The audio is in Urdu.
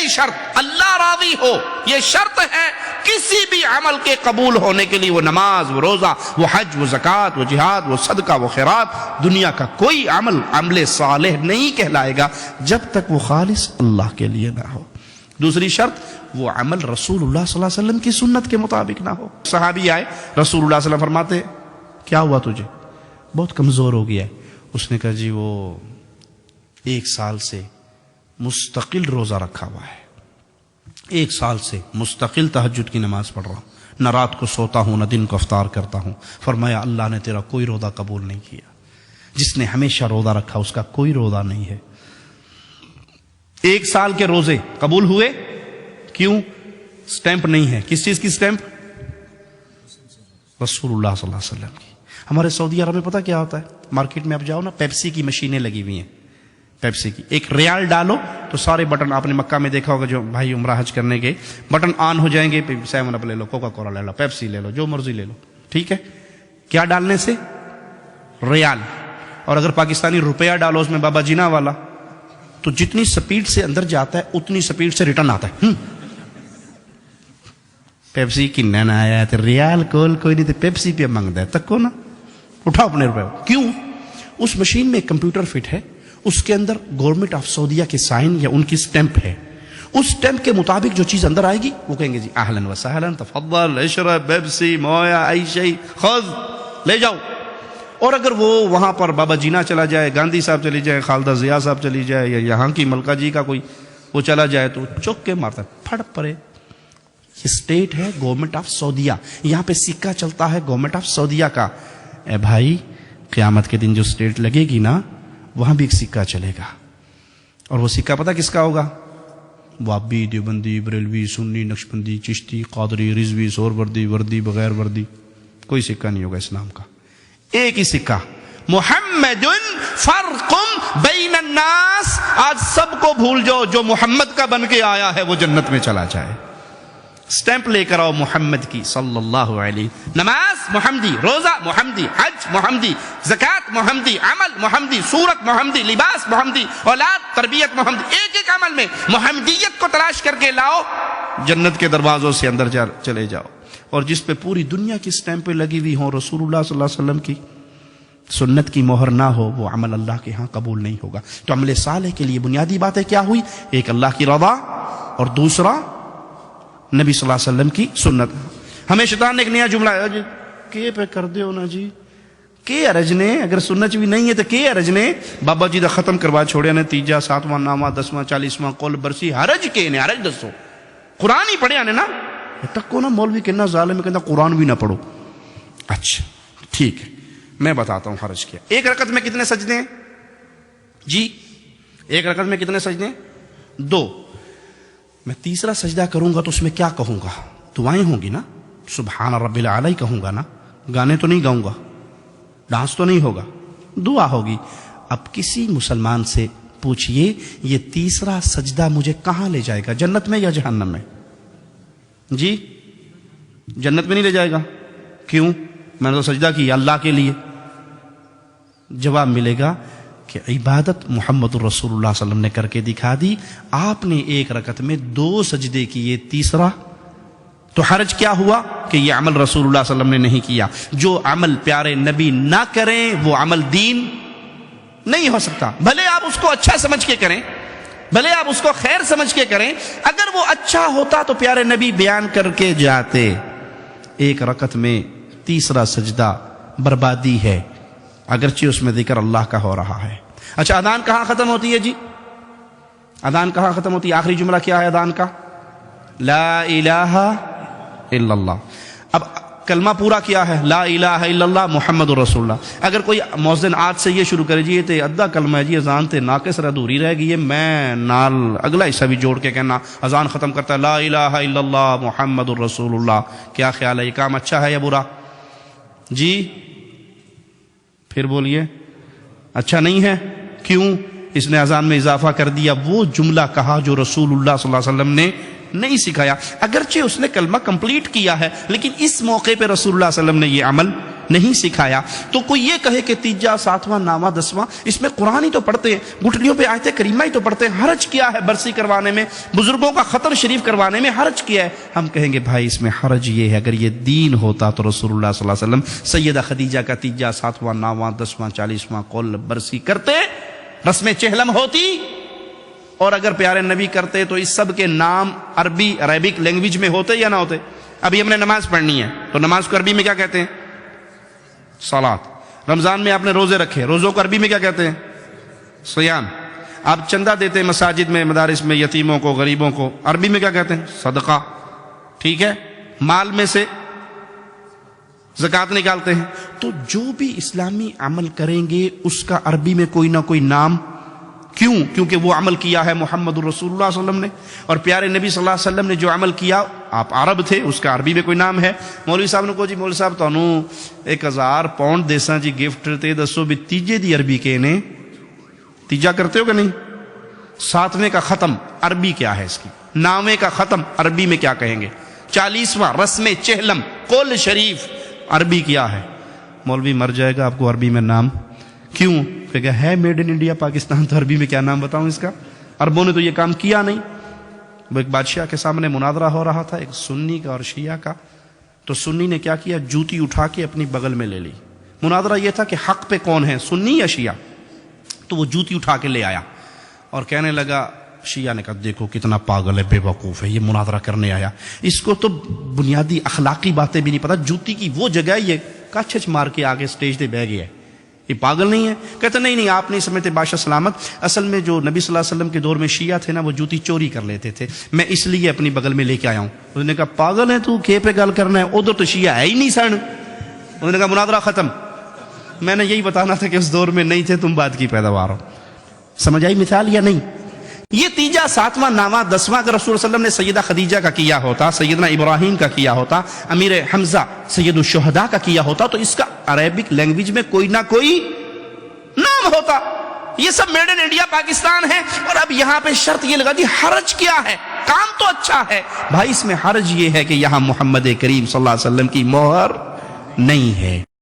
پہلی شرط اللہ راضی ہو، یہ شرط ہے کسی بھی عمل کے قبول ہونے کے لیے، وہ نماز، وہ روزہ، وہ حج، وہ زکوٰۃ، وہ جہاد، وہ صدقہ، وہ خیرات، دنیا کا کوئی عمل صالح نہیں کہلائے گا جب تک وہ خالص اللہ کے لیے نہ ہو۔ دوسری شرط، وہ عمل رسول اللہ صلی اللہ علیہ وسلم کی سنت کے مطابق نہ ہو۔ صحابی آئے، رسول اللہ صلی اللہ علیہ وسلم فرماتے کیا ہوا تجھے؟ بہت کمزور ہو گیا ہے۔ اس نے کہا جی وہ 1 سال سے مستقل روزہ رکھا ہوا ہے، 1 سال سے مستقل تہجد کی نماز پڑھ رہا ہوں، نہ رات کو سوتا ہوں نہ دن کو افطار کرتا ہوں۔ فرمایا اللہ نے تیرا کوئی روزہ قبول نہیں کیا، جس نے ہمیشہ روزہ رکھا اس کا کوئی روزہ نہیں ہے۔ 1 سال کے روزے قبول ہوئے، کیوں؟ سٹیمپ نہیں ہے۔ کس چیز کی سٹیمپ؟ رسول اللہ صلی اللہ علیہ وسلم کی۔ ہمارے سعودی عرب میں پتہ کیا ہوتا ہے؟ مارکیٹ میں اب جاؤ نا، پیپسی کی مشینیں لگی ہوئی ہیں، پیپسی کی 1 ریال ڈالو تو سارے بٹن، آپ نے مکہ میں دیکھا ہوگا جو بھائی عمرہ حج کرنے کے، بٹن آن ہو جائیں گے، 7 اپ لے لو، کوکا کولا لے لو، پیپسی لے لو، جو مرضی لے لو، ٹھیک ہے؟ کیا ڈالنے سے؟ ریال۔ اور اگر پاکستانی روپیہ ڈالو اس میں بابا جینا والا، تو جتنی سپیڈ سے اندر جاتا ہے اتنی سپیڈ سے ریٹرن آتا ہے۔ پیپسی کی نانا آیا تو ریال کول کوئی نہیں تو پیپسی پہ مانگتا ہے، تک کو نا اٹھاؤ اپنے روپے۔ کیوں؟ اس مشین میں ایک کمپیوٹر فٹ ہے، اس کے اندر گورنمنٹ آف سعودیہ کے سائن یا ان کی سٹیمپ ہے، اس سٹیمپ کے مطابق جو چیز اندر آئے گی وہ کہیں گے جی اہلا و سہلا، تفضل اشرب پیپسی مویا ای شیء خذ، لے جاؤ۔ اور اگر وہ وہاں پر بابا جینا چلا جائے، گاندھی صاحب چلی جائے، خالدہ ضیاء صاحب چلی جائے، یا یہاں کی ملکہ جی کا کوئی وہ چلا جائے تو چوک کے مارتا ہے، پھڑ پڑے۔ یہ اسٹیٹ ہے گورنمنٹ آف سعودیہ، یہاں پہ سکہ چلتا ہے گورنمنٹ آف سعودیہ کا۔ اے بھائی قیامت کے دن جو اسٹیٹ لگے گی نا، وہاں بھی ایک سکہ چلے گا، اور وہ سکہ پتہ کس کا ہوگا؟ وابی، دیوبندی، بریلوی، سنی، نقشبندی، چشتی، قادری، رضوی، سہروردی، وردی، بغیر وردی، کوئی سکہ نہیں ہوگا اسلام کا، ایک ہی سکہ، محمد فرق بین الناس۔ آج سب کو بھول جاؤ، جو محمد کا بن کے آیا ہے وہ جنت میں چلا جائے۔ سٹیمپ لے کر آؤ محمد کی صلی اللہ علیہ، نماز محمدی، روزہ محمدی، حج محمدی، زکوٰۃ محمدی، عمل محمدی، صورت محمدی، لباس محمدی، اولاد تربیت محمدی، ایک عمل میں محمدیت کو تلاش کر کے لاؤ، جنت کے دروازوں سے اندر چلے جاؤ۔ اور جس پہ پوری دنیا کی سٹیمپیں لگی ہوئی ہوں، رسول اللہ صلی اللہ علیہ وسلم کی سنت کی مہر نہ ہو، وہ عمل اللہ کے ہاں قبول نہیں ہوگا۔ تو عمل صالح کے لیے بنیادی باتیں کیا ہوئی؟ ایک اللہ کی رضا، اور دوسرا نبی صلی اللہ علیہ وسلم کی سنت۔ ہمیں شیطان نے ایک نیا جملہ کے پہ کر دیو نا جی، کے ارج نے، اگر سنت بھی نہیں ہے تو کے ارج نے؟ بابا جی دا ختم کروا چھوڑیا نے، 3 7واں 9واں 10واں 40واں کل برسی، حرج کے نے، حرج دسو، قرآن ہی پڑھیا نے نا۔ تک کو نا مولوی کہنا ظالم ہے، کہنا قرآن بھی نہ پڑھو۔ اچھا ٹھیک ہے، میں بتاتا ہوں حرج کیا۔ 1 رکعت میں کتنے سجدے ہیں جی؟ 1 رکعت میں کتنے سجدے ہیں؟ 2۔ میں تیسرا سجدہ کروں گا تو اس میں کیا کہوں گا؟ دعائیں ہوں گی نا، سبحان رب العلی کہوں گا نا، گانے تو نہیں گاؤں گا، ڈانس تو نہیں ہوگا، دعا ہوگی۔ اب کسی مسلمان سے پوچھئے یہ تیسرا سجدہ مجھے کہاں لے جائے گا، جنت میں یا جہنم میں؟ جی جنت میں نہیں لے جائے گا، کیوں؟ میں نے تو سجدہ کیا اللہ کے لیے۔ جواب ملے گا کہ عبادت محمد الرسول اللہ صلی اللہ علیہ وسلم نے کر کے دکھا دی، آپ نے 1 رکعت میں 2 سجدے کیے، تیسرا تو حرج کیا ہوا کہ یہ عمل رسول اللہ صلی اللہ علیہ وسلم نے نہیں کیا۔ جو عمل پیارے نبی نہ کریں وہ عمل دین نہیں ہو سکتا، بھلے آپ اس کو اچھا سمجھ کے کریں، بھلے آپ اس کو خیر سمجھ کے کریں، اگر وہ اچھا ہوتا تو پیارے نبی بیان کر کے جاتے۔ 1 رکعت میں تیسرا سجدہ بربادی ہے، اگرچہ اس میں ذکر اللہ کا ہو رہا ہے۔ اچھا اذان کہاں ختم ہوتی ہے جی؟ اذان کہاں ختم ہوتی ہے؟ آخری جملہ کیا ہے اذان کا؟ لا الہ الا اللہ۔ اب کلمہ پورا کیا ہے؟ لا الہ الا اللہ محمد رسول اللہ۔ اگر کوئی مؤذن آج سے یہ شروع کرے جی یہ تے ادھا کلمہ ہے جی، اذان تے ناقص ادھوری رہ گئی ہے، میں نال اگلا حصہ بھی جوڑ کے کہنا اذان ختم کرتا ہے لا الہ الا اللہ محمد رسول اللہ، کیا خیال ہے؟ یہ کام اچھا ہے یا برا جی؟ پھر بولیے اچھا نہیں ہے، کیوں؟ اس نے اذان میں اضافہ کر دیا، وہ جملہ کہا جو رسول اللہ صلی اللہ علیہ وسلم نے نہیں سکھایا۔ اگرچہ اس نے کلمہ کمپلیٹ کیا ہے لیکن اس موقع پہ رسول اللہ صلی اللہ علیہ وسلم نے یہ عمل نہیں سکھایا. تو کوئی یہ کہے کہ تیجا، ساتواں، نواں، دسواں، اس میں قرآن ہی تو پڑھتے ہیں، گٹھلیوں پہ آیت کریمہ ہی تو پڑھتے ہیں، حرج کیا ہے برسی کروانے میں، بزرگوں کا ختم شریف کروانے میں حرج کیا ہے؟ ہم کہیں گے بھائی اس میں حرج یہ ہے، اگر یہ دین ہوتا تو رسول اللہ صلی اللہ علیہ وسلم سیدہ خدیجہ کا تیجا، ساتواں، نواں، دسواں، 40واں قول برسی کرتے، رسم چہلم ہوتی. اور اگر پیارے نبی کرتے تو اس سب کے نام عربی عربک لینگویج میں ہوتے یا نہ ہوتے؟ ابھی ہم نے نماز پڑھنی ہے تو نماز کو عربی میں کیا کہتے ہیں؟ صلاۃ. رمضان میں آپ نے روزے رکھے، روزوں کو عربی میں کیا کہتے ہیں؟ صیام. آپ چندہ دیتے ہیں مساجد میں، مدارس میں، یتیموں کو، غریبوں کو، عربی میں کیا کہتے ہیں؟ صدقہ. ٹھیک ہے. مال میں سے زکوٰۃ نکالتے ہیں. تو جو بھی اسلامی عمل کریں گے اس کا عربی میں کوئی نہ کوئی نام. کیوں؟ کیونکہ وہ عمل کیا ہے محمد رسول اللہ صلی اللہ علیہ وسلم نے، اور پیارے نبی صلی اللہ علیہ وسلم نے جو عمل کیا، آپ عرب تھے، اس کا عربی میں کوئی نام ہے. مولوی صاحب نے کہا جی مولوی صاحب تانوں 1000 پاؤنڈ دیساں جی گفٹ، تے دسو بھی تیجے دی عربی کے نے تیجا کرتے ہو کہ نہیں؟ ساتویں کا ختم عربی کیا ہے اس کی؟ نامے کا ختم عربی میں کیا کہیں گے؟ 40واں رسم چہلم قول شریف عربی کیا ہے؟ مولوی مر جائے گا آپ کو عربی میں نام. کیوں؟ کہ ہے میڈ ان انڈیا پاکستان، تو عربی میں کیا نام بتاؤں اس کا؟ عربوں نے تو یہ کام کیا نہیں. وہ ایک بادشاہ کے سامنے مناظرہ ہو رہا تھا، ایک سنی کا اور شیعہ کا. تو سنی نے کیا کیا؟ جوتی اٹھا کے اپنی بغل میں لے لی. مناظرہ یہ تھا کہ حق پہ کون ہے، سنی یا شیعہ؟ تو وہ جوتی اٹھا کے لے آیا اور کہنے لگا، شیعہ نے کہا دیکھو کتنا پاگل ہے، بے وقوف ہے، یہ مناظرہ کرنے آیا، اس کو تو بنیادی اخلاقی باتیں بھی نہیں پتہ، جوتی کی وہ جگہ یہ کچھ مار کے آگے سٹیج پہ بہ گیا ہے، یہ پاگل نہیں ہے؟ کہتے نہیں آپ نہیں سمجھتے بادشاہ سلامت، اصل میں جو نبی صلی اللہ علیہ وسلم کے دور میں شیعہ تھے نا، وہ جوتی چوری کر لیتے تھے، میں اس لیے اپنی بغل میں لے کے آیا ہوں. انہوں نے کہا پاگل ہے تو، کھے پہ گل کرنا ہے، ادھر تو شیعہ ہے ہی نہیں سن. انہوں نے کہا مناظرہ ختم. میں نے یہی بتانا تھا کہ اس دور میں نہیں تھے تم، بات کی پیداوار ہو. سمجھ آئی مثال یا نہیں؟ یہ تیجا، ساتواں، نواں، دسواں اگر رسول اللہ علیہ وسلم نے سیدہ خدیجہ کا کیا ہوتا، سیدنا ابراہیم کا کیا ہوتا، امیر حمزہ سید الشہداء کا کیا ہوتا، تو اس کا عربک لینگویج میں کوئی نہ کوئی نام ہوتا. یہ سب میڈ ان انڈیا پاکستان ہے. اور اب یہاں پہ شرط یہ لگا دی، حرج کیا ہے؟ کام تو اچھا ہے بھائی، اس میں حرج یہ ہے کہ یہاں محمد کریم صلی اللہ علیہ وسلم کی مہر نہیں ہے.